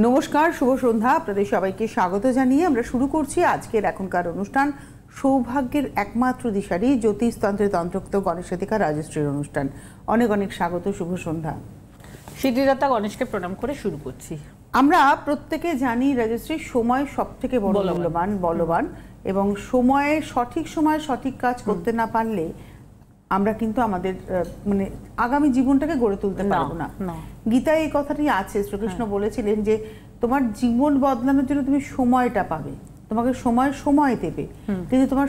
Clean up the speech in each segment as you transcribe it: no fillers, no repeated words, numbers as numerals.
নমস্কার, শুভ সন্ধ্যা। আপনাদের সবাইকে স্বাগত জানিয়ে আমরা শুরু করছি আজকের এখনকার অনুষ্ঠান, সৌভাগ্যের একমাত্র দিশারি জ্যোতিষতন্ত্রের তন্ত্রোক্ত গণেশাধিকা রাজশ্রীর অনুষ্ঠান। অনেক অনেক স্বাগত, শুভ সন্ধ্যা। শিগগিরতা গণেশকে প্রণাম করে শুরু করছি। আমরা প্রত্যেকে জানি রাজশ্রী, সময় সব থেকে বড় মূল্যবান, বলবান, এবং সময়ে সঠিক সময়ে সঠিক কাজ করতে না পারলে আমরা কিন্তু আমাদের মানে আগামী জীবনটাকে গড়ে তুলতে পারবো না। গীতায় এই কথাটি আছে, শ্রীকৃষ্ণ বলেছিলেন যে তোমার জীবন বদলানোর জন্য তুমি সময়টা পাবে, তোমাকে সময় দেবে, কিন্তু তোমার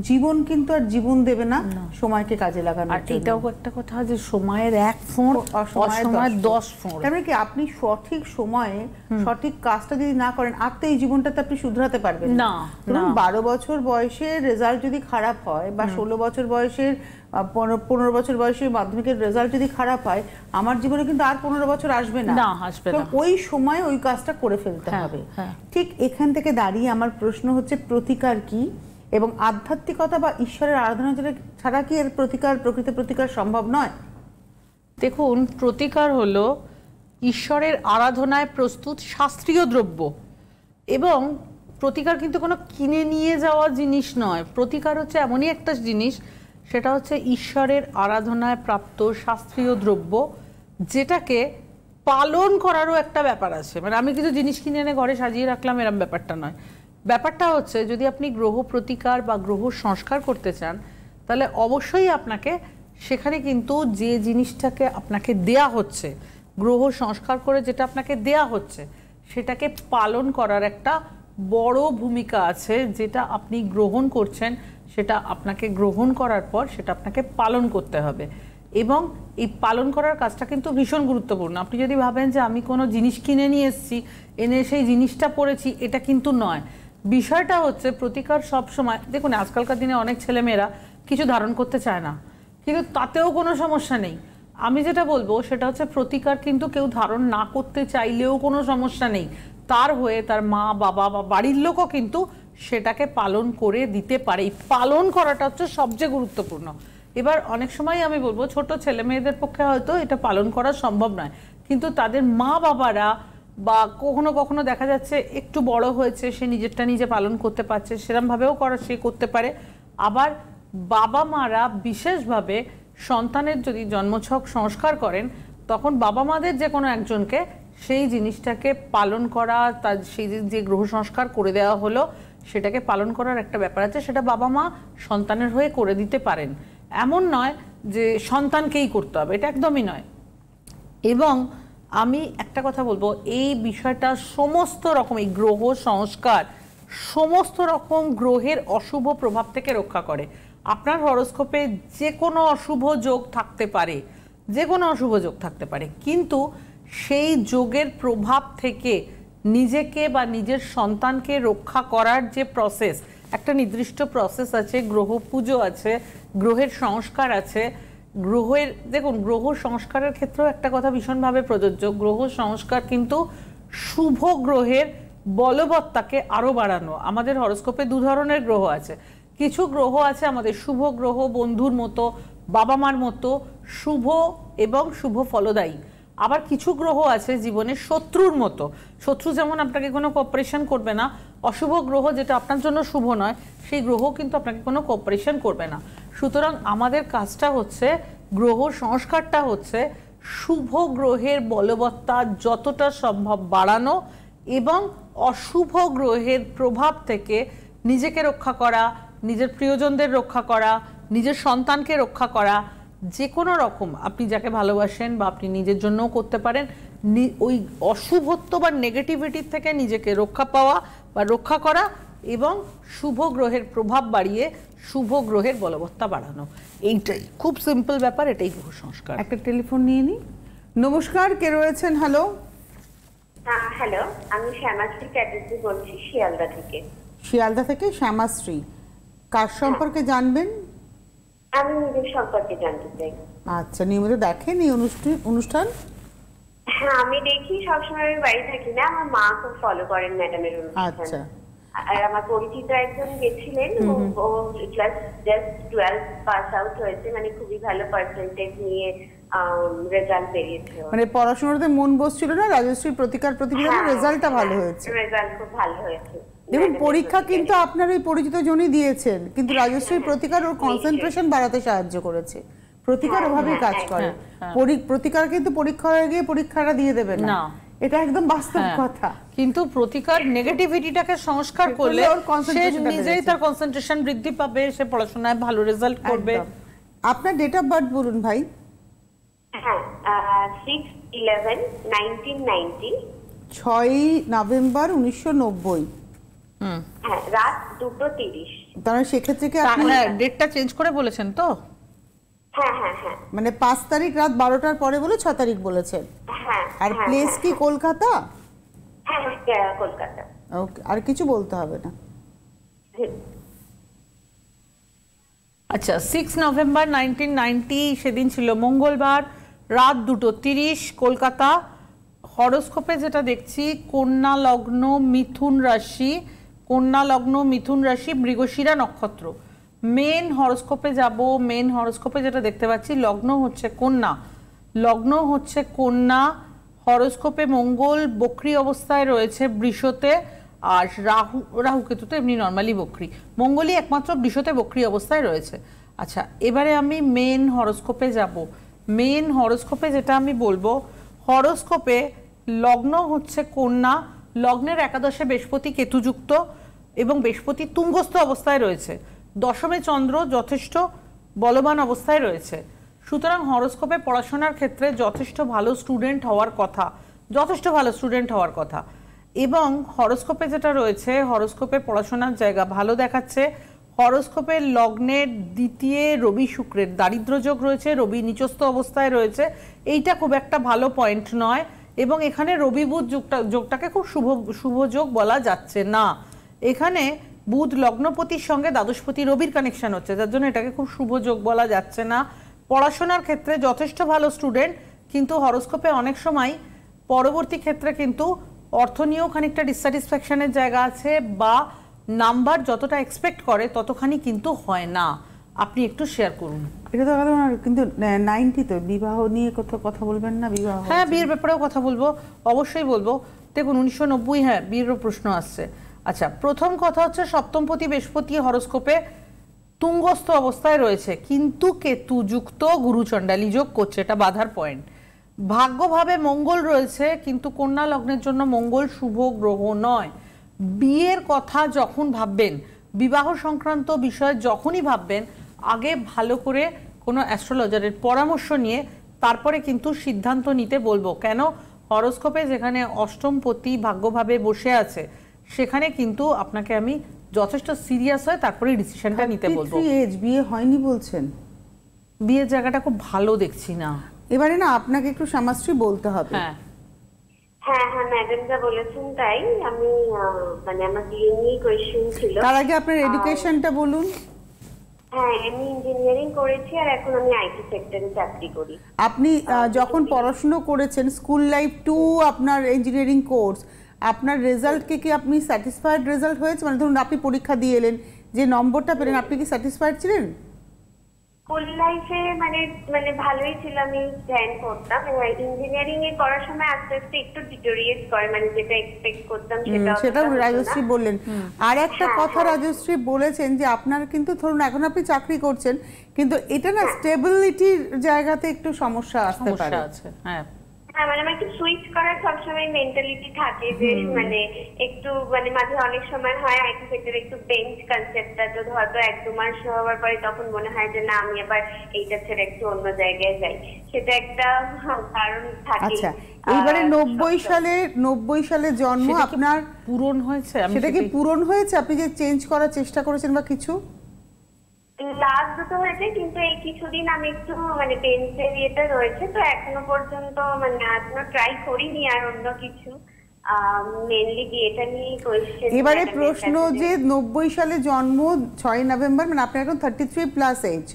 জীবন কিন্তু আর জীবন দেবে না সময়কে কাজে লাগানোর জন্য। এটাও একটা কথা যে সময়ের এক ফোঁড় অসময়ে 10 ফোঁড়। তার মানে কি, আপনি সঠিক সময়ে সঠিক কাজটা যদি না করেন আর তো এই জীবনটাতে আপনি শুধরাতে পারবেন না। 12 বছর বয়সের রেজাল্ট যদি খারাপ হয়, বা 16 বছর বয়সের 15 বছর বয়সে মাধ্যমিকের রেজাল্ট যদি খারাপ হয়, আমার জীবনে কিন্তু আর 15 বছর আসবে না। তো ওই সময় ওই কাজটা করে ফেলতে হবে। ঠিক এখান থেকে দাঁড়িয়ে আমার প্রশ্ন হচ্ছে, প্রতিকার কি, এবং আধ্যাত্মিকতা বা ঈশ্বরের আরাধনা ছাড়া কি এর প্রকৃত প্রতিকার সম্ভব নয়? দেখুন, প্রতিকার হলো ঈশ্বরের আরাধনায় প্রস্তুত শাস্ত্রীয় দ্রব্য, এবং প্রতিকার কিন্তু কোনো কিনে নিয়ে যাওয়া জিনিস নয়। প্রতিকার হচ্ছে এমনই একটা জিনিস, সেটা হচ্ছে ঈশ্বরের আরাধনায় প্রাপ্ত শাস্ত্রীয় দ্রব্য, যেটাকে পালন করারও একটা ব্যাপার আছে। মানে আমি কিছু জিনিস কিনে এনে ঘরে সাজিয়ে রাখলাম, এরম ব্যাপারটা নয়। ব্যাপারটা হচ্ছে, যদি আপনি গ্রহ প্রতিকার বা গ্রহ সংস্কার করতে চান, তাহলে অবশ্যই আপনাকে সেখানে কিন্তু যে জিনিসটাকে আপনাকে দেয়া হচ্ছে, গ্রহ সংস্কার করে যেটা আপনাকে দেয়া হচ্ছে, সেটাকে পালন করার একটা বড় ভূমিকা আছে। যেটা আপনি গ্রহণ করছেন, সেটা আপনাকে গ্রহণ করার পর সেটা আপনাকে পালন করতে হবে, এবং এই পালন করার কাজটা কিন্তু ভীষণ গুরুত্বপূর্ণ। আপনি যদি ভাবেন যে আমি কোনো জিনিস কিনে নিয়ে এসেছি, এনে সেই জিনিসটা পড়েছি, এটা কিন্তু নয়। বিষয়টা হচ্ছে, প্রতিকার সব সময়, দেখুন আজকালকার দিনে অনেক ছেলেমেয়েরা কিছু ধারণ করতে চায় না, কিন্তু তাতেও কোনো সমস্যা নেই। আমি যেটা বলবো সেটা হচ্ছে, প্রতিকার কিন্তু কেউ ধারণ না করতে চাইলেও কোনো সমস্যা নেই, তার হয়ে তার মা বাবা বা বাড়ির লোকও কিন্তু সেটাকে পালন করে দিতে পারে। এই পালন করাটা হচ্ছে সবচেয়ে গুরুত্বপূর্ণ। এবার অনেক সময় আমি বলবো, ছোট ছেলে মেয়েদের পক্ষে হয়তো এটা পালন করা সম্ভব নয়, কিন্তু তাদের মা বাবারা, বা কখনো কখনো দেখা যাচ্ছে একটু বড় হয়েছে, সে নিজেরটা নিজে পালন করতে পারছে, সেরকমভাবেও সে করতে পারে। আবার বাবা মারা বিশেষভাবে সন্তানের যদি জন্মছক সংস্কার করেন, তখন বাবা মাদের যে কোনো একজনকে সেই জিনিসটাকে পালন করা, তার সেই যে গ্রহ সংস্কার করে দেওয়া হলো, সেটাকে পালন করার একটা ব্যাপার আছে। সেটা বাবা মা সন্তানের হয়ে করে দিতে পারেন, এমন নয় যে সন্তানকেই করতে হবে, এটা একদমই নয়। এবং আমি একটা কথা বলবো, এই বিষয়টা সমস্ত রকম, এই গ্রহ সংস্কার সমস্ত রকম গ্রহের অশুভ প্রভাব থেকে রক্ষা করে। আপনার হরোস্কোপে যে কোনো অশুভ যোগ থাকতে পারে, যে কোনো অশুভ যোগ থাকতে পারে, কিন্তু সেই যোগের প্রভাব থেকে নিজেকে বা নিজের সন্তানকে রক্ষা করার যে প্রসেস, একটা নির্দিষ্ট প্রসেস আছে, গ্রহ পুজো আছে, গ্রহের সংস্কার আছে। দেখুন, গ্রহ সংস্কারের ক্ষেত্রেও একটা কথা ভীষণভাবে প্রযোজ্য। গ্রহ সংস্কার কিন্তু শুভ গ্রহের বলবত্তাকে আরো বাড়ানো। আমাদের হরোস্কোপে 2 ধরনের গ্রহ আছে। কিছু গ্রহ আছে আমাদের শুভ গ্রহ, বন্ধুর মতো, বাবা মার মতো শুভ এবং শুভ ফলদায়ী। আবার কিছু গ্রহ আছে জীবনের শত্রুর মতো। শত্রু যেমন আপনাকে কোনো কোঅপারেশন করবে না, অশুভ গ্রহ যেটা আপনার জন্য শুভ নয়, সেই গ্রহ কিন্তু আপনাকে কোনো কোঅপারেশন করবে না। সুতরাং আমাদের কাজটা হচ্ছে, গ্রহ সংস্কারটা হচ্ছে শুভ গ্রহের বলবত্তা যতটা সম্ভব বাড়ানো, এবং অশুভ গ্রহের প্রভাব থেকে নিজেকে রক্ষা করা, নিজের প্রিয়জনদের রক্ষা করা, নিজের সন্তানকে রক্ষা করা। যে কোনো রকম আপনি যাকে ভালোবাসেন বা আপনি নিজের জন্যও করতে পারেন, ওই অশুভত্ব বা নেগেটিভিটির থেকে নিজেকে রক্ষা পাওয়া বা রক্ষা করা, এবং শুভ গ্রহের প্রভাব বাড়িয়ে শুভ গ্রহের বলবত্তা বাড়ানো। এইটাই খুব সিম্পল ব্যাপার, এটাই গ্রহ সংস্কার। একটা টেলিফোন নিয়ে নিই। নমস্কার, কে রয়েছেন? হ্যালো। হ্যালো, আমি শ্যামাশ্রী চ্যাটার্জি বলছি, শিয়ালদা থেকে। শিয়ালদা থেকে শ্যামাশ্রী, কার সম্পর্কে জানবেন? আমি নিজের সম্পর্কে জানতে চাই। আচ্ছা, নিয়মিত দেখেন এই অনুষ্ঠান? হ্যাঁ, আমি দেখি, সবসময় আমি বাড়ি থাকি না, আমার মা খুব ফলো করেন ম্যাডামের অনুষ্ঠান। আচ্ছা। আর আমার পরিচিত একজন গেছিলেন, ও ক্লাস জাস্ট 12 পাস আউট হয়েছে, মানে খুবই ভালো পার্সেন্টেজ নিয়ে রেজাল্ট বেরিয়েছে। মানে পড়াশোনাতে মন বসছিল না, রাজশ্রীর প্রতিবেদনের রেজাল্টটা ভালো হয়েছে। রেজাল্ট খুব ভালো হয়েছে। দেখুন পরীক্ষা কিন্তু আপনার ওই পরিচিত জনই দিয়েছেন, কিন্তু রাজশ্রীর প্রতিকার ওর কনসেন্ট্রেশন বাড়াতে সাহায্য করেছে। প্রতিকার ওভাবেই কাজ করে। প্রতিকার কিন্তু পরীক্ষা হয়ে গিয়ে পরীক্ষাটা দিয়ে দেবে না, এটা একদম বাস্তব কথা। কিন্তু প্রতিকার নেগেটিভিটিটাকে সংস্কার করলে সে নিজেই তার কনসেন্ট্রেশন বৃদ্ধি পাবে, সে পড়াশোনায় ভালো রেজাল্ট করবে। আপনার ডেট অফ বার্থ বলুন ভাই। হ্যাঁ, 6/11/1990। 6 নভেম্বর 1990। হ্যাঁ, রাত 2:30। তাহলে সেক্ষেত্রে কি আপনি ডেটটা চেঞ্জ করে বলেছেন তো? হ্যাঁ হ্যাঁ হ্যাঁ, মানে 5 তারিখ রাত 12টার পরে বলে 6 তারিখ বলেছেন। হ্যাঁ, আর প্লেস কি কলকাতা? হ্যাঁ কলকাতা। ওকে, আর কিছু বলতে হবে না। আচ্ছা, 6 নভেম্বর 1990 সেদিন ছিল মঙ্গলবার, রাত 2:30 কলকাতা। হরোস্কোপে যেটা দেখছি কন্যা লগ্ন মিথুন রাশি, কন্যা লগ্ন মিথুন রাশি, মৃগশিরা নক্ষত্র। মেন হরোস্কোপে যাব, মেন হরোস্কোপে যেটা দেখতে পাচ্ছি লগ্ন হচ্ছে কন্যা, লগ্ন হচ্ছে কন্যা। হরোস্কোপে মঙ্গল বক্রী অবস্থায় রয়েছে বৃষতে, আর রাহু কেতু তো এমনি নর্মালি বক্রী, মঙ্গলই একমাত্র বৃষতে বক্রী অবস্থায় রয়েছে। আচ্ছা, এবারে আমি মেন হরোস্কোপে যাব। মেন হরোস্কোপে যেটা আমি বলবো, হরোস্কোপে লগ্ন হচ্ছে কন্যা, লগ্নের একাদশে বৃহস্পতি কেতুযুক্ত এবং বৃহস্পতি তুঙ্গস্থ অবস্থায় রয়েছে, দশমে চন্দ্র যথেষ্ট বলবান অবস্থায় রয়েছে। সুতরাং হরোস্কোপে পড়াশোনার ক্ষেত্রে যথেষ্ট ভালো স্টুডেন্ট হওয়ার কথা, যথেষ্ট ভালো স্টুডেন্ট হওয়ার কথা। এবং হরোস্কোপে যেটা রয়েছে, হরোস্কোপে পড়াশোনার জায়গা ভালো দেখাচ্ছে। হরোস্কোপের লগ্নের দ্বিতীয় রবি শুক্রের দারিদ্র যোগ রয়েছে, রবি নিচস্থ অবস্থায় রয়েছে, এইটা খুব একটা ভালো পয়েন্ট নয়। এবং এখানে রবি বুধ যোগটাকে খুব শুভ যোগ বলা যাচ্ছে না। এখানে বুধ লগ্নপতির সঙ্গে দ্বাদশপতি রবির কানেকশন হচ্ছে, যার জন্য এটাকে খুব শুভ যোগ বলা যাচ্ছে না। পড়াশোনার ক্ষেত্রে যথেষ্ট ভালো স্টুডেন্ট, কিন্তু হরোস্কোপে অনেক সময় পরবর্তী ক্ষেত্রে কিন্তু অর্থ নিয়েও খানিকটা ডিসস্যাটিসফ্যাকশনের জায়গা আছে, বা নাম্বার যতটা এক্সপেক্ট করে ততখানি কিন্তু হয় না। আপনি একটু শেয়ার করুন। এটা তো কিন্তু 90 তো বিবাহ নিয়ে কথা বলবেন না? বিবাহ, হ্যাঁ, বিয়ের ব্যাপারেও কথা বলবো, অবশ্যই বলবো। দেখুন 1990, হ্যাঁ বিয়েরও প্রশ্ন আসছে। আচ্ছা, প্রথম কথা হচ্ছে সপ্তমপতি বৃহস্পতি হরোস্কোপে তুঙ্গস্থ অবস্থায় রয়েছে, কিন্তু কেতু যুক্ত গুরুচণ্ডালী যোগ করছে, এটা বাধার পয়েন্ট। ভাগ্যভাবে মঙ্গল রয়েছে, কিন্তু কন্যা লগ্নের জন্য মঙ্গল শুভ গ্রহ নয়। বিয়ের কথা যখন ভাববেন, বিবাহ সংক্রান্ত বিষয় যখনই ভাববেন, আগে ভালো করে কোনো অ্যাস্ট্রোলজারের পরামর্শ নিয়ে তারপরে কিন্তু সিদ্ধান্ত নিতে বলবো। কেন? হরোস্কোপে যেখানে অষ্টমপতি ভাগ্যভাবে বসে আছে, সেখানে কিন্তু আপনাকে আমি যথেষ্ট সিরিয়াস হয়ে তারপরে ডিসিশনটা নিতে বলবো। বিয়ে হয়নি বলছেন? বিয়ের জায়গাটা খুব ভালো দেখছি না। এবারে না আপনাকে একটু স্বামীশ্রী বলতে হবে। হ্যাঁ হ্যাঁ ম্যাডাম যা বলেছেন তাই। আমি মানে আমার বিয়ে নিয়ে কোয়েশ্চেন ছিল। তার আগে আপনার এডুকেশনটা বলুন। হ্যাঁ, আমি ইঞ্জিনিয়ারিং করেছি আর এখন আমি আইটি সেক্টরে চাকরি করি। আপনি যখন পড়াশোনা করেছেন স্কুল লাইফ টু আপনার ইঞ্জিনিয়ারিং কোর্স, আপনার রেজাল্টকে কি আপনি স্যাটিসফাইড রেজাল্ট হয়েছে? মানে ধরুন আপনি পরীক্ষা দিয়ে এলেন, যে নম্বরটা পেলেন, আপনি কি স্যাটিসফাইড ছিলেন? স্কুল লাইফে মানে ভালোই ছিল, আমি ধ্যান করতাম। ইঞ্জিনিয়ারিং এ করার সময় আস্তে আস্তে একটু ডিটোরিয়েট করে, মানে যেটা এক্সপেক্ট করতাম সেটা রাজশ্রী বললেন। আর একটা কথা রাজশ্রী বলেছেন যে আপনার কিন্তু ধরুন এখন আপনি চাকরি করছেন, কিন্তু এটা না স্টেবিলিটির জায়গাতে একটু সমস্যা আসতে পারে। হ্যাঁ হ্যাঁ, মানে আমার একটু সুইচ করার সবসময় মেন্টালিটি থাকে, যে মানে একটু মানে মাঝে অনেক সময় হয় আইটি সেক্টরে একটু বেঞ্চ কনসেপ্টটা, তো হয়তো 1-2 মাস হওয়ার পরে তখন মনে হয় যে না, আমি আবার এইটা ছেড়ে একটু অন্য জায়গায় যাই, সেটা একটা কারণ থাকে। আচ্ছা, এইবারে 90 সালে জন্ম আপনার, পূরণ হয়েছে? সেটা কি পূরণ হয়েছে? আপনি যে চেঞ্জ করার চেষ্টা করেছেন বা কিছু? লাস্ট দুটো হয়েছে, কিন্তু এই কিছুদিন আমি একটু মানে বেঞ্চের ইয়েটা রয়েছে, তো এখনো পর্যন্ত মানে এখনো ট্রাই করিনি আর অন্য কিছু। মেইনলি বিয়েটা নিয়ে কোয়েশ্চেন। এবারে প্রশ্ন যে 90 সালে জন্ম, 6 নভেম্বর, মানে আপনার এখন 33 প্লাস এজ,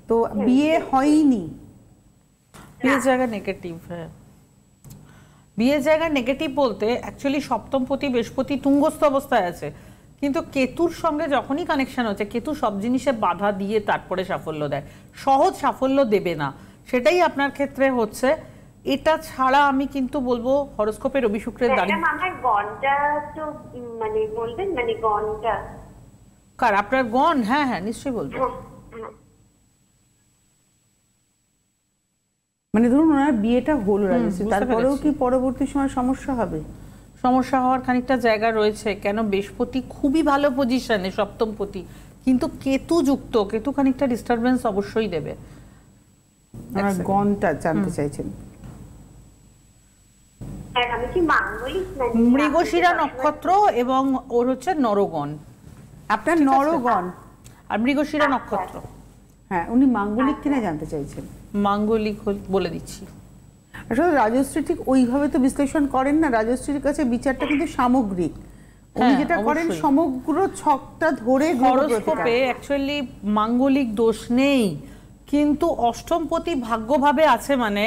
তো বিয়ে হয়নি। বিয়ের জায়গা নেগেটিভ। হ্যাঁ, বিয়ের জায়গা নেগেটিভ বলতে অ্যাকচুয়ালি সপ্তমপতি বৃহস্পতি তুঙ্গস্থ অবস্থায় আছে, কিন্তু কেতুর সঙ্গে যখনই কানেকশন হচ্ছে, কেতু সব জিনিসে বাধা দিয়ে তারপরে সাফল্য দেয়, সহজ সাফল্য দেবে না। সেটাই আপনার ক্ষেত্রে হচ্ছে। এটা ছাড়া আমি কিন্তু বলবো হরোস্কোপে রবি শুক্রের দাঁড়িয়ে আমার গণটা তো মানে বলবেন, মানে গণটা কার আপনার গণ? হ্যাঁ হ্যাঁ নিশ্চয়ই বলবো। মানে ধরুন ওনার বিয়েটা হলো রাজশ্রী, তারপরেও কি পরবর্তী সময় সমস্যা হবে? সমস্যা হওয়ার খানিকটা জায়গা রয়েছে। কেন, বৃহস্পতি খুবই ভালো পজিশনে, সপ্তমপতি, কিন্তু কেতু যুক্ত, কেতু খানিকটা ডিস্টারবেন্স অবশ্যই দেবে। আমার গণটা জানতে চাইছেন। আমি কি মাঙ্গলিক, মৃগশিরা নক্ষত্র এবং ওর হচ্ছে নরগণ। আপনার নরগণ আর মৃগশিরা নক্ষত্র। হ্যাঁ, উনি মাঙ্গলিক কিনা জানতে চাইছেন। মাঙ্গলিক বলে দিচ্ছি। আসলে রাজশ্রী ঠিক ওইভাবে তো বিশ্লেষণ করেন না, রাজশ্রীর কাছে বিচারটা কিন্তু সামগ্রিক। উনি যেটা করেন সমগ্র ছকটা ধরে হরোস্কোপে অ্যাকচুয়ালি মাঙ্গলিক দোষ নেই, কিন্তু অষ্টমপতি ভাগ্যভাবে আছে, মানে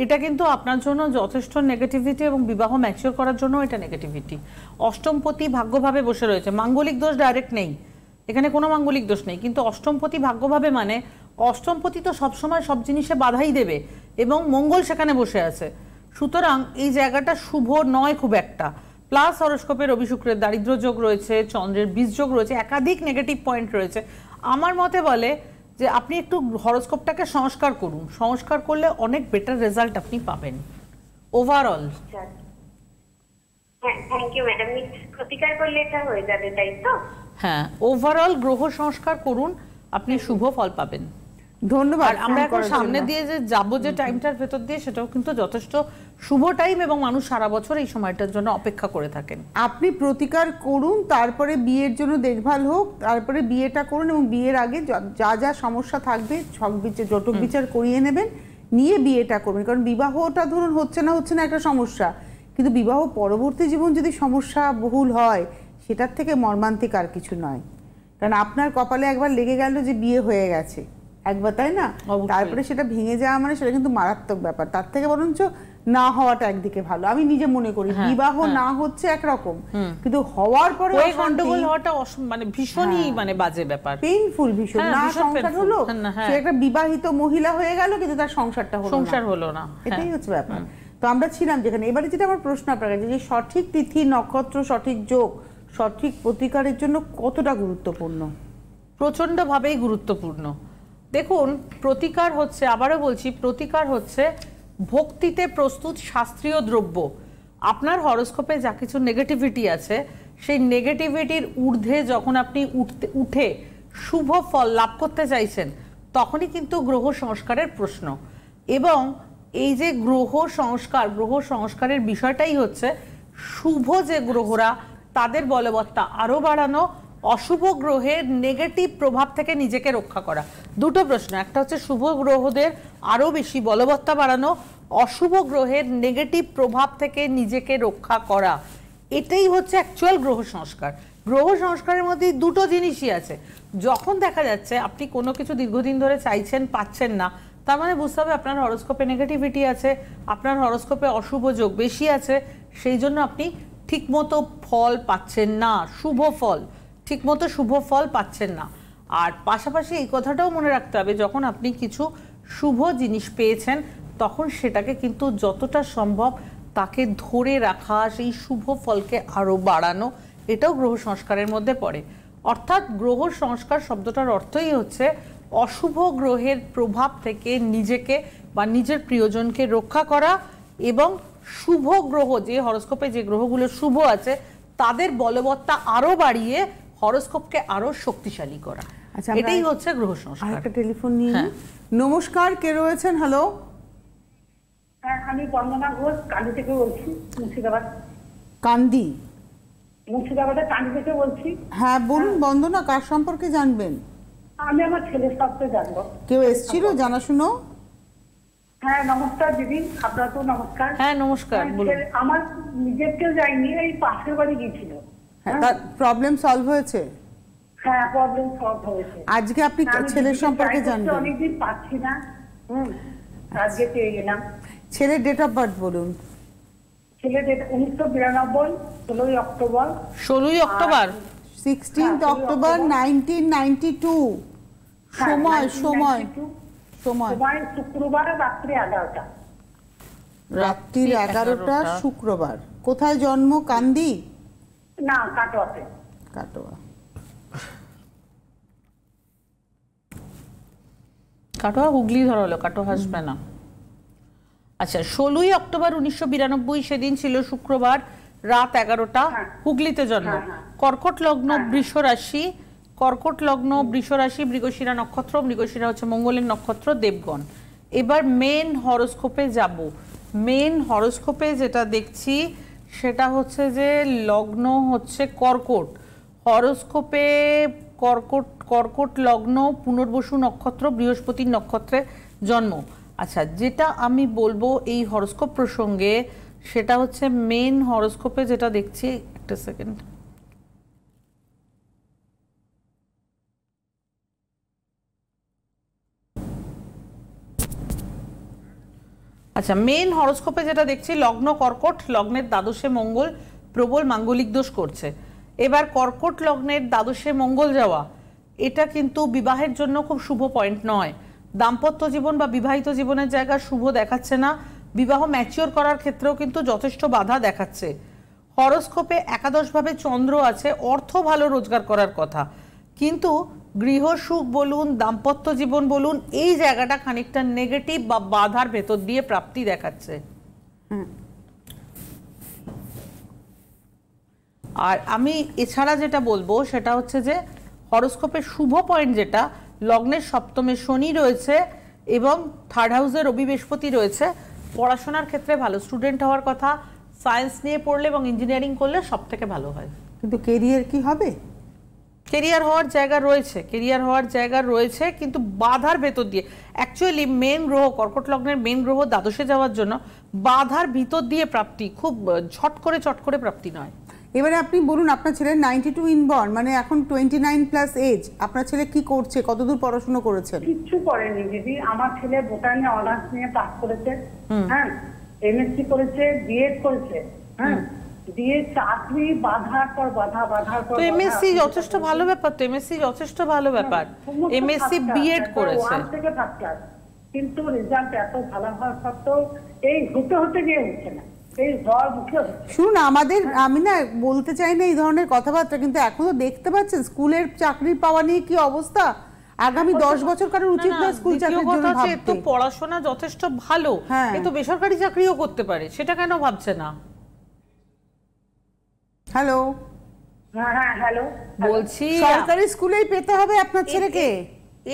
এটা কিন্তু আপনার জন্য যথেষ্ট নেগেটিভিটি এবং বিবাহ ম্যাচিওর করার জন্য এটা নেগেটিভিটি। অষ্টমপতি ভাগ্যভাবে বসে রয়েছে, মাঙ্গলিক দোষ ডাইরেক্ট নেই, এখানে কোনো মাঙ্গলিক দোষ নেই, কিন্তু অষ্টমপতি ভাগ্যভাবে মানে অষ্টমপতি তো সবসময় সব জিনিসে বাধাই দেবে এবং মঙ্গল সেখানে বসে আছে। সুতরাং এই জায়গাটা শুভ নয় খুব একটা। প্লাস হরোস্কোপে রবি শুক্রের দারিদ্র যোগ রয়েছে, চন্দ্রের বীজ যোগ রয়েছে, একাধিক নেগেটিভ পয়েন্ট রয়েছে। আমার মতে বলে যে আপনি একটু হরোস্কোপটাকে সংস্কার করুন, সংস্কার করলে অনেক বেটার রেজাল্ট আপনি পাবেন ওভারঅল। হ্যাঁ, থ্যাংক ইউ ম্যাডাম। প্রতিকার করলে এটা হয়ে যাবে, তাই তো? হ্যাঁ, ওভারঅল গ্রহ সংস্কার করুন, আপনি শুভ ফল পাবেন। ধন্যবাদ। আমরা এখন সামনে দিয়ে যে যাবো যে টাইমটার ভেতর দিয়ে, সেটাও কিন্তু যথেষ্ট শুভ টাইম এবং মানুষ সারা বছর এই সময়টার জন্য অপেক্ষা করে থাকেন। আপনি প্রতিকার করুন, তারপরে বিয়ের জন্য দেখভাল হোক, তারপরে বিয়েটা করুন এবং বিয়ের আগে যা যা সমস্যা থাকবে ছক বিচার, জটক বিচার করিয়ে নেবেন, নিয়ে বিয়েটা করবেন। কারণ বিবাহটা ধরুন হচ্ছে না একটা সমস্যা, কিন্তু বিবাহ পরবর্তী জীবন যদি সমস্যা বহুল হয় সেটার থেকে মর্মান্তিক আর কিছু নয়। কারণ আপনার কপালে একবার লেগে গেল যে বিয়ে হয়ে গেছে একবার, তাই না? তারপরে সেটা ভেঙে যাওয়া মানে সেটা কিন্তু মারাত্মক ব্যাপার। তার থেকে বরঞ্চ না হওয়াটা একদিকে ভালো, আমি নিজে মনে করি। বিবাহ না হচ্ছে একরকম, কিন্তু হওয়ার পরে ওই গন্ডগোল হওয়াটা মানে ভীষণই মানে বাজে ব্যাপার, পেইনফুল ভীষণ। না সংসার হলো, সে একটা বিবাহিত মহিলা হয়ে গেল কিন্তু তার সংসারটা হলো না, এটাই হচ্ছে ব্যাপার। তো আমরা ছিলাম যেখানে। এবারে যেটা আমার প্রশ্ন আপনার কাছে, যে সঠিক তিথি, নক্ষত্র, সঠিক যোগ, সঠিক প্রতিকারের জন্য কতটা গুরুত্বপূর্ণ? প্রচন্ডভাবেই গুরুত্বপূর্ণ। দেখুন, প্রতিকার হচ্ছে, আবারও বলছি, প্রতিকার হচ্ছে ভক্তিতে প্রস্তুত শাস্ত্রীয় দ্রব্য। আপনার হরোস্কোপে যা কিছু নেগেটিভিটি আছে, সেই নেগেটিভিটির ঊর্ধ্বে যখন আপনি উঠে শুভ ফল লাভ করতে চাইছেন, তখনই কিন্তু গ্রহ সংস্কারের প্রশ্ন। এবং এই যে গ্রহ সংস্কারের বিষয়টাই হচ্ছে শুভ যে গ্রহরা, তাদের বলবত্তা আরো বাড়ানো, অশুভ গ্রহের নেগেটিভ প্রভাব থেকে নিজেকে রক্ষা করা। দুটো প্রশ্ন, একটা হচ্ছে শুভ গ্রহদের আরো বেশি বলবত্তা বাড়ানো, অশুভ গ্রহের নেগেটিভ প্রভাব থেকে নিজেকে রক্ষা করা। এটাই হচ্ছে অ্যাকচুয়াল গ্রহ সংস্কার। গ্রহ সংস্কারের মধ্যে দুটো জিনিসই আছে। যখন দেখা যাচ্ছে আপনি কোনো কিছু দীর্ঘদিন ধরে চাইছেন, পাচ্ছেন না, তার মানে বুঝতে হবে আপনার হরোস্কোপে নেগেটিভিটি আছে, আপনার হরোস্কোপে অশুভ যোগ বেশি আছে, সেই জন্য আপনি ঠিকমতো ফল পাচ্ছেন না, ঠিকমতো শুভ ফল পাচ্ছেন না। আর পাশাপাশি এই কথাটাও মনে রাখতে হবে, যখন আপনি কিছু শুভ জিনিস পেয়েছেন, তখন সেটাকে কিন্তু যতটা সম্ভব তাকে ধরে রাখা, সেই শুভ ফলকে আরো বাড়ানো, এটাও গ্রহ সংস্কারের মধ্যে পড়ে। অর্থাৎ গ্রহ সংস্কার শব্দটার অর্থই হচ্ছে অশুভ গ্রহের প্রভাব থেকে নিজেকে বা নিজের প্রিয়জনকে রক্ষা করা, এবং শুভ গ্রহ, যে হরোস্কোপে যে গ্রহগুলো শুভ আছে, তাদের বলবত্তা আরো বাড়িয়ে হরোস্কোপকে আরো শক্তিশালী করা। আচ্ছা, এটাই হচ্ছে গ্রহ সংস্কার। একটা টেলিফোন নিয়ে। নমস্কার, কে রয়েছেন? হ্যালো, আমি বন্দনা ঘোষ, কান্দি থেকে বলছি, মুর্শিদাবাদ। মুর্শিদাবাদের কান্দি থেকে বলছি। হ্যাঁ বলুন বন্দনা, কার সম্পর্কে জানবেন? আমি আমার ছেলের সম্পর্কে জানবো। কেউ এসেছিল জানাশুনো? হ্যাঁ নমস্কার দিদি, আপনাকেও নমস্কার। হ্যাঁ নমস্কার, বলুন। আমার নিজের কেউ যায়নি, এই পাশের বাড়ি গিয়েছিল। তার প্রবলেম সলভ হয়েছে? হ্যাঁ, প্রবলেম সলভ হয়েছে। আজকে আপনি ছেলের সম্পর্কে জানবেন? অনেকদিন পাচ্ছি না, আজকে পেয়ে গেলাম। ছেলের ডেট অফ বার্থ বলুন। ছেলের ডেট 1992, 16 অক্টোবর। 16 October, 16 October 1992। সময় সময় শুক্রবার রাত্রি 11টা। রাত্রির 11টা শুক্রবার। কোথায় জন্ম? কান্দি না, কাটোয়াতে। কাটোয়া। কাটোয়া হুগলি ধরা হলো, কাটোয়া আসবে না। আচ্ছা, 16ই অক্টোবর 1992 সেদিন ছিল শুক্রবার, রাত 11টা, হুগলিতে জন্ম। কর্কট লগ্ন, বৃষ রাশি। কর্কট লগ্ন, বৃষ রাশি, মৃগশিরা নক্ষত্র। মৃগশিরা হচ্ছে মঙ্গলের নক্ষত্র, দেবগণ। এবার মেন হরোস্কোপে যাব। মেন হরোস্কোপে যেটা দেখছি সেটা হচ্ছে যে লগ্ন হচ্ছে কর্কট। হরোস্কোপে কর্কট লগ্ন, পুনর্বসু নক্ষত্র, বৃহস্পতির নক্ষত্রে জন্ম। আচ্ছা, যেটা আমি বলবো এই হরোস্কোপ প্রসঙ্গে সেটা হচ্ছে মেন হরোস্কোপে যেটা দেখছি, একটা সেকেন্ড। আচ্ছা, মেন হরোস্কোপে যেটা দেখছি লগ্ন কর্কট, লগ্নের দ্বাদশে মঙ্গল প্রবল মাঙ্গলিক দোষ করছে। এবার কর্কট লগ্নের দ্বাদশে মঙ্গল যাওয়া এটা কিন্তু বিবাহের জন্য খুব শুভ পয়েন্ট নয়। দাম্পত্য জীবন বা বিবাহিত জীবনের জায়গা শুভ দেখাচ্ছে না। বিবাহ ম্যাচিওর করার ক্ষেত্রেও কিন্তু যথেষ্ট বাধা দেখাচ্ছে। হরোস্কোপে একাদশভাবে চন্দ্র আছে, অর্থ ভালো রোজগার করার কথা, কিন্তু গৃহ সুখ বলুন, দাম্পত্য জীবন বলুন, এই জায়গাটা খানিকটা নেগেটিভ বা বাধার ভেতর দিয়ে প্রাপ্তি দেখাচ্ছে। আর আমি এছাড়া যেটা বলবো সেটা হচ্ছে যে হরোস্কোপের শুভ পয়েন্ট যেটা, লগ্নের সপ্তমে শনি রয়েছে এবং থার্ড হাউসে রবি বৃহস্পতি রয়েছে। পড়াশোনার ক্ষেত্রে ভালো, স্টুডেন্ট হওয়ার কথা, সায়েন্স নিয়ে পড়লে এবং ইঞ্জিনিয়ারিং করলে সব থেকে ভালো হয়। কিন্তু কেরিয়ার কি হবে? কেরিয়ার হওয়ার জায়গা রয়েছে, কেরিয়ার হওয়ার জায়গা রয়েছে, কিন্তু বাধার ভেতর দিয়ে। অ্যাকচুয়ালি মেন গ্রহ, কর্কট লগ্নের মেন গ্রহ দ্বাদশে যাওয়ার জন্য বাধার ভিতর দিয়ে প্রাপ্তি, খুব চট করে প্রাপ্তি নয়। এবারে আপনি বলুন, আপনার ছেলে 92 ইনবর্ন, মানে এখন 29 প্লাস এজ। আপনার ছেলে কি করছে, কতদূর পড়াশোনা করেছেন? কিচ্ছু করেনি দিদি। আমার ছেলে বোটানি অনার্স নিয়ে পাস করেছে, হ্যাঁ, এমএসসি করেছে, বিএড করেছে, হ্যাঁ, দিয়ে চাকরি বাধার পর বাধা, বাধার পর। তো এমএসসি যথেষ্ট ভালো ব্যাপার, তো এমএসসি যথেষ্ট ভালো ব্যাপার। এমএসসি বিএড করেছে, থেকে ফার্স্ট ক্লাস, কিন্তু রেজাল্ট এত ভালো হওয়ার সত্ত্বেও এই হতে গিয়ে হচ্ছে না। শুনুন, আমাদের, আমি না বলতে চাই না এই ধরনের কথাবার্তা, কিন্তু এখনো দেখতে পাচ্ছেন স্কুলের চাকরি পাওয়া নিয়ে কি অবস্থা। আগামী 10 বছর কারোর উচিত না স্কুল চাকরির জন্য ভাবতে। তো পড়াশোনা যথেষ্ট ভালো, কিন্তু বেসরকারি চাকরিও করতে পারে, সেটা কেন ভাবছে না? হ্যালো, হ্যাঁ হ্যালো, বলছি সরকারি স্কুলেই পেতে হবে আপনার ছেলেকে।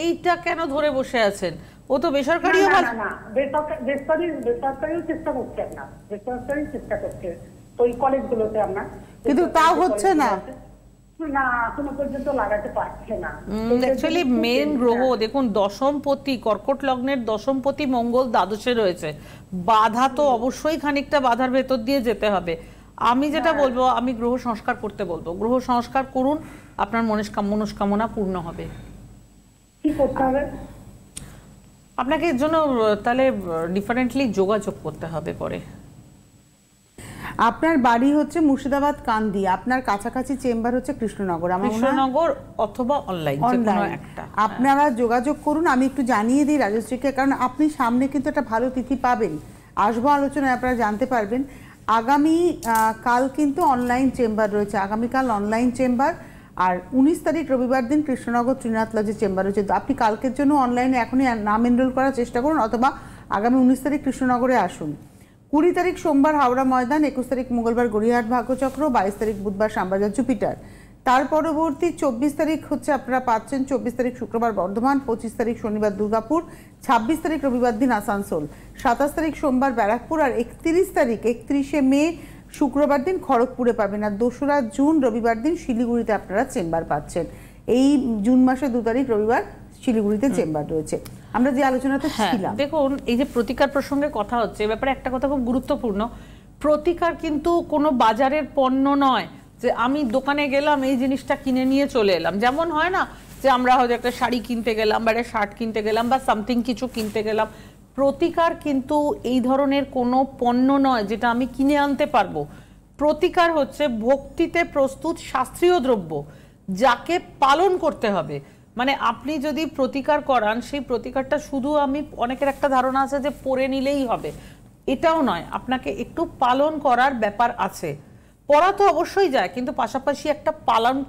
এইটা কেন ধরে বসে আছেন? ও তো বেসরকারিও ভালো। না, বেসরকারিও চেষ্টা করছে না, বেসরকারি চেষ্টা করছে ওই কলেজগুলোতে আমরা, কিন্তু তাও হচ্ছে না। না, এখনো পর্যন্ত লাগাতে পারছে না। অ্যাকচুয়ালি মেন গ্রহ দেখুন দশমপতি, কর্কট লগ্নের দশমপতি মঙ্গল দ্বাদশে রয়েছে। বাধা তো অবশ্যই খানিকটা বাধার ভেতর দিয়ে যেতে হবে। আমি যেটা বলবো, আমি গ্রহ সংস্কার করতে বলবো। গ্রহ সংস্কার করুন, আপনার মনস্কামনা পূর্ণ হবে। কি করতে হবে? আপনাকে এর জন্য তাহলে ডিফারেন্টলি যোগাযোগ করতে হবে পরে। আপনার বাড়ি হচ্ছে মুর্শিদাবাদ কান্দি, আপনার কাছাকাছি চেম্বার হচ্ছে কৃষ্ণনগর। কৃষ্ণনগর অথবা অনলাইন, যেকোনো একটা আপনারা যোগাযোগ করুন। আমি একটু জানিয়ে দিই রাজশ্রীকে, কারণ আপনি সামনে কিন্তু একটা ভালো তিথি পাবেন, আসবো আলোচনায়, আপনারা জানতে পারবেন। আগামী কাল কিন্তু অনলাইন চেম্বার রয়েছে, আগামীকাল অনলাইন চেম্বার। আর 19 তারিখ রবিবার দিন কৃষ্ণনগর ত্রিনাথ লজে চেম্বার রয়েছে। তো আপনি কালকের জন্য অনলাইনে এখনই নাম এনরোল করার চেষ্টা করুন, অথবা আগামী 19 তারিখ কৃষ্ণনগরে আসুন। 20 তারিখ সোমবার হাওড়া ময়দান, 21 তারিখ মঙ্গলবার গড়িয়াহাট ভাগ্যচক্র, 22 তারিখ বুধবার শ্যামবাজার জুপিটার। তার পরবর্তী 24 তারিখ হচ্ছে আপনারা পাচ্ছেন 24 তারিখ শুক্রবার বর্ধমান, 25 তারিখ শনিবার দুর্গাপুর, 26 তারিখ রবিবার দিন আসানসোল, 27 তারিখ সোমবার ব্যারাকপুর, আর 31শে মে শুক্রবার দিন খড়গপুরে পাবেন। আর 2রা জুন রবিবার দিন শিলিগুড়িতে আপনারা চেম্বার পাচ্ছেন। এই জুন মাসে 2 তারিখ রবিবার শিলিগুড়িতে চেম্বার রয়েছে। আমরা যে আলোচনাতে ছিলাম, দেখুন এই যে প্রতিকার প্রসঙ্গে কথা হচ্ছে, ব্যাপারে একটা কথা খুব গুরুত্বপূর্ণ। প্রতিকার কিন্তু কোনো বাজারের পণ্য নয় যে আমি দোকানে গেলাম এই জিনিসটা কিনে নিয়ে চলে এলাম। যেমন হয় না যে আমরা হয়তো একটা শাড়ি কিনতে গেলাম বা একটা শার্ট কিনতে গেলাম বা সামথিং কিছু কিনতে গেলাম। প্রতিকার কিন্তু এই ধরনের কোনো পণ্য নয় যেটা আমি কিনে আনতে পারবো। প্রতিকার হচ্ছে ভক্তিতে প্রস্তুত শাস্ত্রীয় দ্রব্য, যাকে পালন করতে হবে। মানে আপনি যদি প্রতিকার করান, সেই প্রতিকারটা শুধু অনেকের একটা ধারণা আছে যে পড়ে নিলেই হবে, এটাও নয়, আপনাকে একটু পালন করার ব্যাপার আছে। পড়া তো অবশ্যই যায়, কিন্তু পাশাপাশি একটা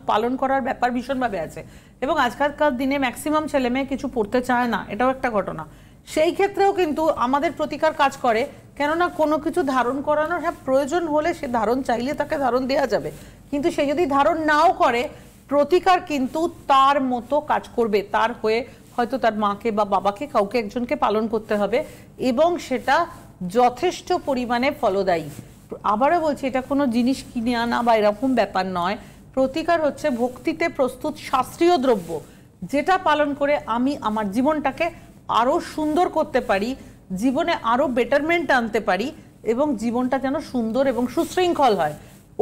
পালন করার ব্যাপার ভীষণভাবে আছে। এবং আজকালকার দিনে ম্যাক্সিমাম ছেলে মেয়ে কিছু পড়তে চায় না, এটাও একটা ঘটনা। সেই ক্ষেত্রেও কিন্তু আমাদের প্রতিকার কাজ করে, কেননা কোনো কিছু ধারণ করানোর হ্যাঁ প্রয়োজন হলে সে ধারণ চাইলে তাকে ধারণ দেওয়া যাবে, কিন্তু সে যদি ধারণ নাও করে, প্রতিকার কিন্তু তার মতো কাজ করবে। তার হয়ে হয়তো তার মাকে বা বাবাকে কাউকে একজনকে পালন করতে হবে, এবং সেটা যথেষ্ট পরিমাণে ফলদায়ী। আবারও বলছি, এটা কোনো জিনিস কিনে আনা বা এরকম ব্যাপার নয়। প্রতিকার হচ্ছে ভক্তিতে প্রস্তুত শাস্ত্রীয় দ্রব্য, যেটা পালন করে আমি আমার জীবনটাকে আরও সুন্দর করতে পারি, জীবনে আরও বেটারমেন্ট আনতে পারি, এবং জীবনটা যেন সুন্দর এবং সুশৃঙ্খল হয়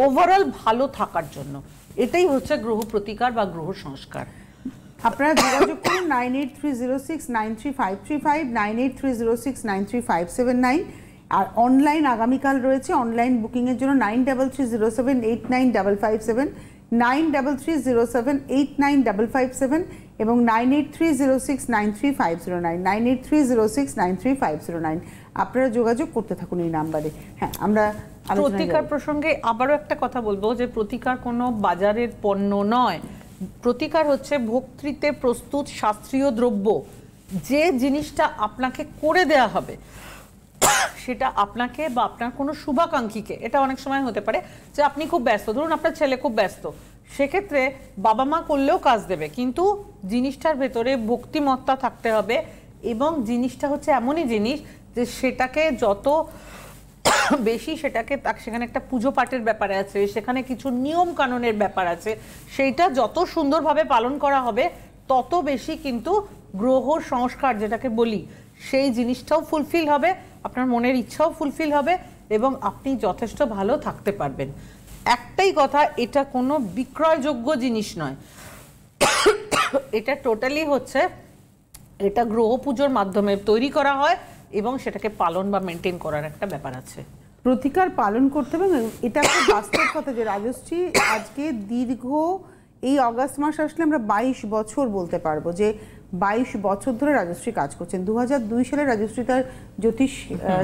ওভারঅল ভালো থাকার জন্য। এটাই হচ্ছে গ্রহ প্রতিকার বা গ্রহ সংস্কার। আপনারা যোগাযোগ করুন 9830693535, 9830693579, আর অনলাইন আগামীকাল রয়েছে। অনলাইন বুকিংয়ের জন্য 9330789557, 9330789557 এবং 9830693509, 9830693509। আপনারা যোগাযোগ করতে থাকুন এই নাম্বারে। হ্যাঁ, আমরা প্রতিকার প্রসঙ্গে আবারও একটা কথা বলবো যে প্রতিকার কোনো বাজারের পণ্য নয়। প্রতিকার হচ্ছে ভক্তিতে প্রস্তুত শাস্ত্রীয় দ্রব্য। যে জিনিসটা আপনাকে করে দেয়া হবে, সেটা আপনাকে বা আপনার কোনো শুভাকাঙ্ক্ষীকে, এটা অনেক সময় হতে পারে যে আপনি খুব ব্যস্ত, ধরুন আপনার ছেলে খুব ব্যস্ত, সেক্ষেত্রে বাবা মা করলেও কাজ দেবে, কিন্তু জিনিসটার ভেতরে ভক্তিমত্তা থাকতে হবে। এবং জিনিসটা হচ্ছে এমনই জিনিস যে সেটাকে যত বেশি সেখানে একটা পুজো পাঠের ব্যাপার আছে, সেখানে কিছু নিয়ম কানুনের ব্যাপার আছে, সেইটা যত সুন্দরভাবে পালন করা হবে তত বেশি কিন্তু গ্রহ সংস্কার যেটাকে বলি সেই জিনিসটাও ফুলফিল হবে, আপনার মনের ইচ্ছাও ফুলফিল হবে, এবং আপনি যথেষ্ট ভালো থাকতে পারবেন। একটাই কথা, এটা কোনো বিক্রয়যোগ্য জিনিস নয়, এটা টোটালি হচ্ছে এটা গ্রহ পুজোর মাধ্যমে তৈরি করা হয়, এবং সেটাকে পালন বা মেনটেন করার একটা ব্যাপার আছে। প্রতিকার পালন করতে হবে। এটা খুব বাস্তব কথা যে রাজশ্রী আজকে দীর্ঘ এই অগাস্ট মাস আসলে আমরা 22 বছর বলতে পারবো যে 22 বছর ধরে রাজশ্রী কাজ করছেন। 2002 সালে রাজশ্রী তার জ্যোতিষ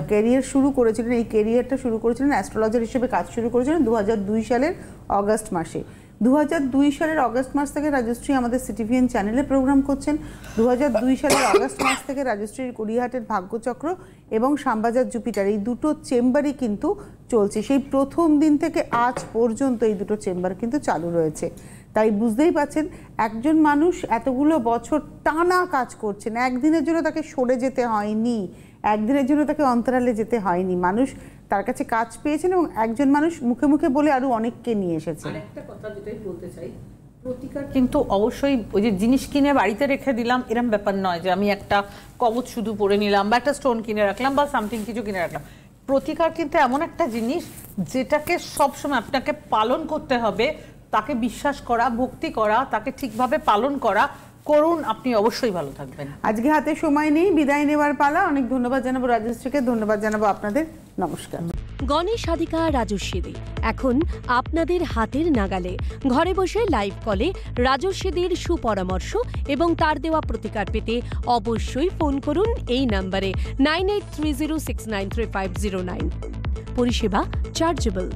ক্যারিয়ার শুরু করেছিলেন। এই ক্যারিয়ারটা শুরু করেছিলেন অ্যাস্ট্রোলজার হিসেবে কাজ শুরু করেছিলেন 2002 সালের অগাস্ট মাসে। 2002 সালের অগাস্ট মাস থেকে রাজশ্রী আমাদের সিটিভিএন চ্যানেলে প্রোগ্রাম করছেন। 2002 সালের অগাস্ট মাস থেকে রাজশ্রীর গড়িয়াহাটের ভাগ্যচক্র এবং শ্যামবাজার জুপিটার এই দুটো চেম্বারই কিন্তু চলছে। সেই প্রথম দিন থেকে আজ পর্যন্ত এই দুটো চেম্বার কিন্তু চালু রয়েছে। তাই বুঝতেই পাচ্ছেন, একজন মানুষ এতগুলো বছর টানা কাজ করছেন, একদিনের জন্য তাকে সরে যেতে হয়নি, একদিনের জন্য তাকে অন্তরালে যেতে হয়নি। মানুষ তার কাছে কাজ পেয়েছেন, এবং একজন মানুষ মুখে মুখে বলে আরো অনেককে নিয়ে এসেছেন। একটা কথা যেটাই বলতে চাই, প্রতিকার কিন্তু অবশ্যই ওই যে জিনিস কিনে বাড়িতে রেখে দিলাম এরকম ব্যাপার নয় যে আমি একটা কবচ শুধু পরে নিলাম বা একটা স্টোন কিনে রাখলাম বা সামথিং কিছু কিনে রাখলাম। প্রতিকার কিন্তু এমন একটা জিনিস যেটাকে সবসময় আপনাকে পালন করতে হবে, তাকে বিশ্বাস করা, ভক্তি করা, তাকে ঠিকভাবে পালন করা। করুন, আপনি অবশ্যই ভালো থাকবেন। আজকে হাতে সময় নেই, বিদায় নেওয়ার পালা। অনেক ধন্যবাদ জানাবো রাজশ্রীকে, ধন্যবাদ জানাবো আপনাদের। নমস্কার। গণেশ সাধিকা রাজস্বী দে এখন আপনাদের হাতের নাগালে। ঘরে বসে লাইভ কলে রাজস্বীদের সুপরামর্শ এবং তার দেওয়া প্রতিকার পেতে অবশ্যই ফোন করুন এই নম্বরে 9830693509। পরিষেবা চার্জেবল।